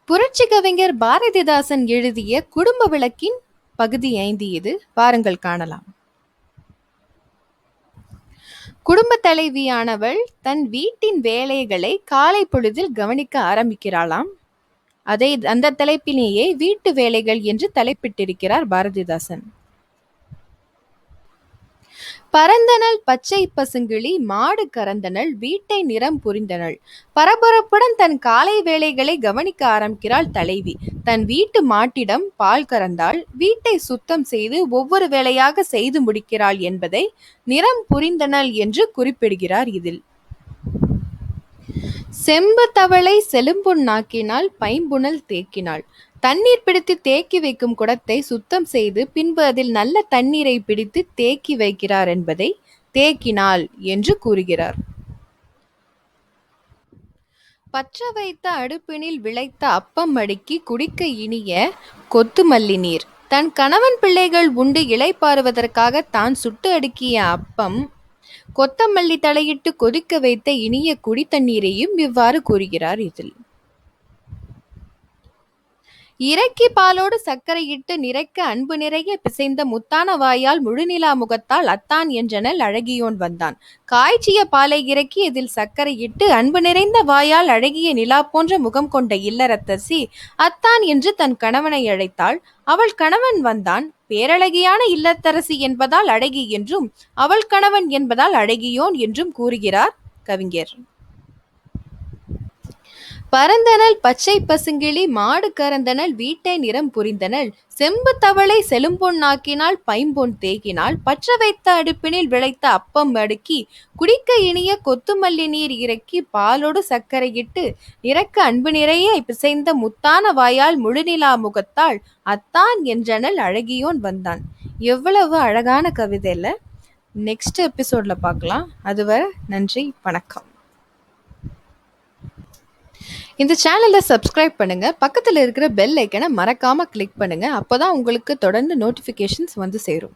புரட்சி கவிஞர் பாரதிதாசன் எழுதிய குடும்ப விளக்கின் பகுதி 5 இது. வாருங்கள் காணலாம். குடும்ப தலைவியானவள் தன் வீட்டின் வேலைகளை காலை பொழுதில் கவனிக்க ஆரம்பிக்கிறாளாம். அந்த தலைப்பிலேயே வீட்டு வேலைகள் என்று தலைப்பிட்டிருக்கிறார் பாரதிதாசன். பரந்தனள் பச்சை பசுங்கிளி மாடு கறந்தனள் வீட்டை நிறம் புரிந்தனள். பரபரப்புடன் தன் காலை வேலைகளை கவனிக்க ஆரம்பிக்கிறாள் தலைவி. தன் வீட்டு மாட்டிடம் பால் கறந்தாள். வீட்டை சுத்தம் செய்து ஒவ்வொரு வேலையாக செய்து முடிக்கிறாள் என்பதை நிறம் புரிந்தனள் என்று குறிப்பிடுகிறார் இதில். செம்பு தவளை செலும்புண் நாக்கினாள் பைம்புணல் தேக்கினாள். தண்ணீர் பிடித்து தேக்கி வைக்கும் குடத்தை சுத்தம் செய்து பின்பு அதில் நல்ல தண்ணீரை பிடித்து தேக்கி வைக்கிறார் என்பதை தேக்கினாள் என்று கூறுகிறார். பற்ற வைத்த அடுப்பினில் விளைத்த அப்பம் அடுக்கி குடிக்க இனிய கொத்துமல்லி நீர். தன் கணவன் பிள்ளைகள் உண்டு இளைப்பாறுவதற்காக தான் சுட்டு அடுக்கிய அப்பம் கொத்தமல்லி தலையிட்டு கொதிக்க வைத்த இனிய குடி தண்ணீரையும் இவ்வாறு கூறுகிறார் இதில். இறக்கி பாலோடு சர்க்கரையிட்டு நிறைக்க அன்பு நிறைய பிசைந்த முத்தான வாயால் முழுநிலா முகத்தால் அத்தான் என்றனள் அழகியோன் வந்தான். காய்ச்சிய பாலை இறக்கி இதில் சர்க்கரையிட்டு அன்பு நிறைந்த வாயால் அழகிய நிலா போன்ற முகம் கொண்ட இல்லறத்தரசி அத்தான் என்று தன் கணவனை அழைத்தாள். அவள் கணவன் வந்தான். பேரழகியான இல்லத்தரசி என்பதால் அழகி என்றும் அவள் கணவன் என்பதால் அழகியோன் என்றும் கூறுகிறார் கவிஞர். பரந்தனள் பச்சை பசுங்கிளி மாடு கறந்தனள் வீட்டை நிறம் புரிந்தனள். செம்பு தவளை செலும்பொன் நாக்கினாள் பைம்பொன் தேகினாள். பற்ற வைத்த அடுப்பினில் விளைத்த அப்பம் அடுக்கி குடிக்க இனிய கொத்துமல்லி நீர் இறக்கி பாலோடு சர்க்கரையிட்டு நிறக்க அன்பு நிறைய பிசைந்த முத்தான வாயால் முழுநிலா முகத்தாள் அத்தான் என்றனள் அழகியோன் வந்தான். எவ்வளவு அழகான கவிதை இல்ல? நெக்ஸ்ட் எபிசோட்ல பார்க்கலாம். அதுவரை நன்றி, வணக்கம். இந்த சேனலை சப்ஸ்கிரைப் பண்ணுங்க. பக்கத்தில் இருக்கிற பெல் ஐக்கனை மறக்காம கிளிக் பண்ணுங்க. அப்போதான் உங்களுக்கு தொடர்ந்து நோட்டிஃபிகேஷன்ஸ் வந்து சேரும்.